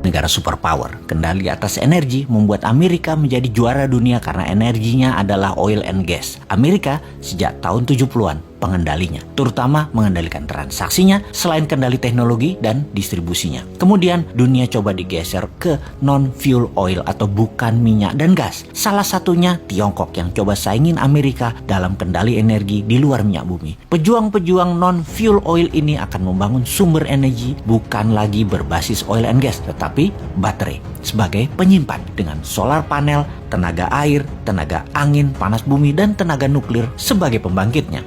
negara superpower. Kendali atas energi membuat Amerika menjadi juara dunia karena energinya adalah oil and gas. Amerika sejak tahun 70-an pengendalinya, terutama mengendalikan transaksinya selain kendali teknologi dan distribusinya. Kemudian dunia coba digeser ke non-fuel oil atau bukan minyak dan gas. Salah satunya Tiongkok yang coba saingin Amerika dalam kendali energi di luar minyak bumi. Pejuang-pejuang non-fuel oil ini akan membangun sumber energi bukan lagi berbasis oil and gas, tetapi baterai sebagai penyimpan dengan solar panel, tenaga air, tenaga angin, panas bumi, dan tenaga nuklir sebagai pembangkitnya.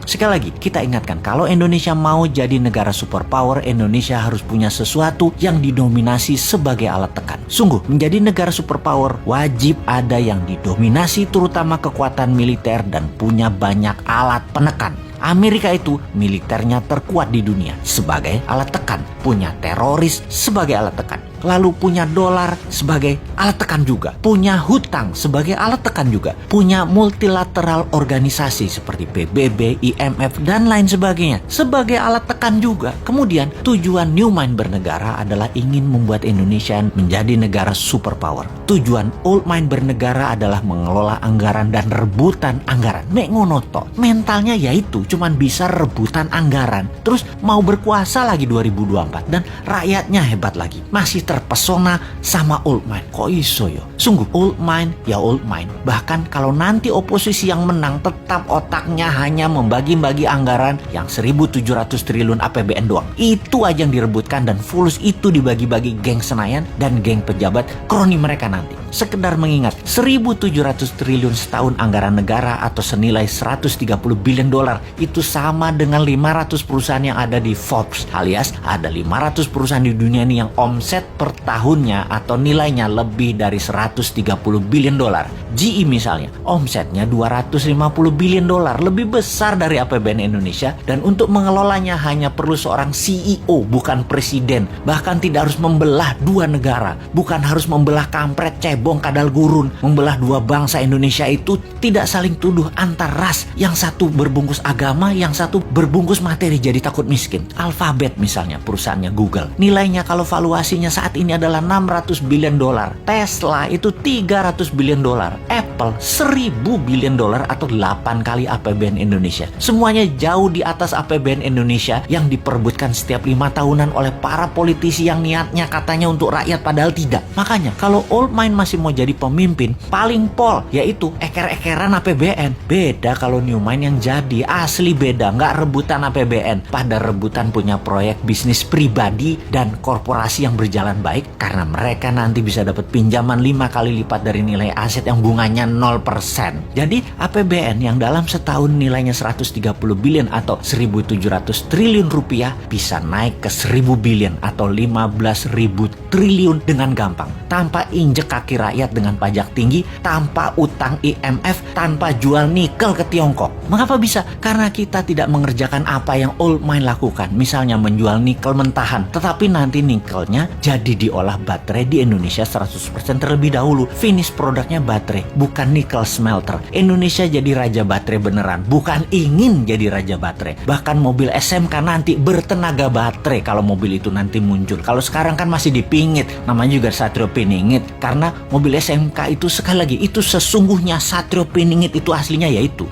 Sekali lagi, kita ingatkan kalau Indonesia mau jadi negara superpower, Indonesia harus punya sesuatu yang didominasi sebagai alat tekan. Sungguh, menjadi negara superpower wajib ada yang didominasi terutama kekuatan militer dan punya banyak alat penekan. Amerika itu militernya terkuat di dunia sebagai alat tekan, punya teroris sebagai alat tekan, lalu punya dolar sebagai alat tekan juga, punya hutang sebagai alat tekan juga, punya multilateral organisasi seperti PBB, IMF, dan lain sebagainya sebagai alat tekan juga. Kemudian tujuan New Mind bernegara adalah ingin membuat Indonesia menjadi negara superpower. Tujuan Old Mind bernegara adalah mengelola anggaran dan rebutan anggaran. Mek ngono to. Mentalnya yaitu cuman bisa rebutan anggaran, terus mau berkuasa lagi 2024 dan rakyatnya hebat lagi. Masih terpesona sama Old Mind. Kok iso yo? Sungguh Old Mind ya Old Mind. Bahkan kalau nanti oposisi yang menang tetap otaknya hanya membagi-bagi anggaran yang 1.700 triliun APBN doang. Itu aja yang direbutkan dan fulus itu dibagi-bagi geng Senayan dan geng pejabat kroni mereka nanti. Sekedar mengingat 1.700 triliun setahun anggaran negara atau senilai 130 billion dolar itu sama dengan 500 perusahaan yang ada di Forbes, alias ada 500 perusahaan di dunia ini yang omset per tahunnya atau nilainya lebih dari 130 billion dolar. GE misalnya, omsetnya 250 billion dolar, lebih besar dari APBN Indonesia, dan untuk mengelolanya hanya perlu seorang CEO, bukan presiden. Bahkan tidak harus membelah dua negara, bukan harus membelah kampret, cebong, kadal gurun. Membelah dua bangsa Indonesia itu tidak saling tuduh antar ras, yang satu berbungkus agama, yang satu berbungkus materi jadi takut miskin. Alphabet misalnya, perusahaannya Google, nilainya kalau valuasinya saat ini adalah 600 billion dolar. Tesla itu 300 billion dolar. Apple 1.000 billion dolar atau 8 kali APBN Indonesia. Semuanya jauh di atas APBN Indonesia yang diperebutkan setiap 5 tahunan oleh para politisi yang niatnya katanya untuk rakyat padahal tidak. Makanya kalau Old Mind masih mau jadi pemimpin, paling pol yaitu eker-ekeran APBN. Beda kalau New Mind yang jadi, asli beda. Nggak rebutan APBN, pada rebutan punya proyek bisnis pribadi dan korporasi yang berjalan baik karena mereka nanti bisa dapat pinjaman 5 kali lipat dari nilai aset yang bunganya 0%. Jadi APBN yang dalam setahun nilainya 130 billion atau 1.700 triliun rupiah bisa naik ke 1.000 billion atau 15.000 triliun dengan gampang, tanpa injek kaki rakyat dengan pajak tinggi, tanpa utang IMF, tanpa jual nikel ke Tiongkok. Mengapa bisa? Karena kita tidak mengerjakan apa yang Old Mind lakukan, misalnya menjual nikel mentahan, tetapi nanti nikelnya jadi diolah baterai di Indonesia 100% terlebih dahulu. Finish produknya baterai, bukan nikel smelter. Indonesia jadi raja baterai beneran, bukan ingin jadi raja baterai. Bahkan mobil SMK nanti bertenaga baterai kalau mobil itu nanti muncul. Kalau sekarang kan masih dipingit, namanya juga Satrio Piningit, karena mobil SMK itu sekali lagi itu sesungguhnya Satrio Piningit itu aslinya yaitu.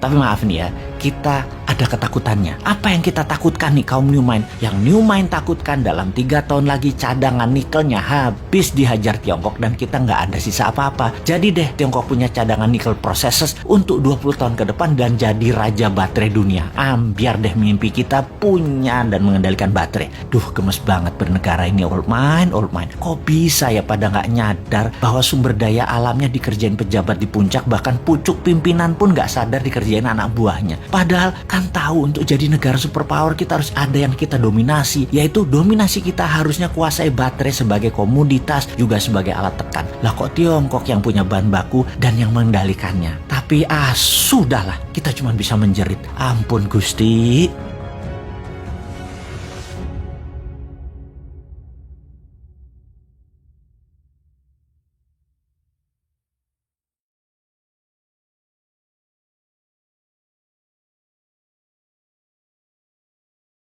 Tapi maaf nih ya, kita ada ketakutannya. Apa yang kita takutkan nih kaum New Mind? Yang New Mind takutkan dalam 3 tahun lagi cadangan nikelnya habis dihajar Tiongkok dan kita nggak ada sisa apa-apa. Jadi deh Tiongkok punya cadangan nikel processes untuk 20 tahun ke depan dan jadi raja baterai dunia. Biar deh mimpi kita punya dan mengendalikan baterai. Duh, gemes banget bernegara ini Old Mind, Old Mind. Kok bisa ya pada nggak nyadar bahwa sumber daya alamnya dikerjain pejabat di puncak, bahkan pucuk pimpinan pun nggak sadar dikerjain anak buahnya. Padahal kan tahu untuk jadi negara superpower kita harus ada yang kita dominasi, yaitu dominasi kita harusnya kuasai baterai sebagai komoditas juga sebagai alat tekan. Lah kok Tiongkok yang punya bahan baku dan yang mengendalikannya. Tapi sudahlah, kita cuma bisa menjerit. Ampun Gusti.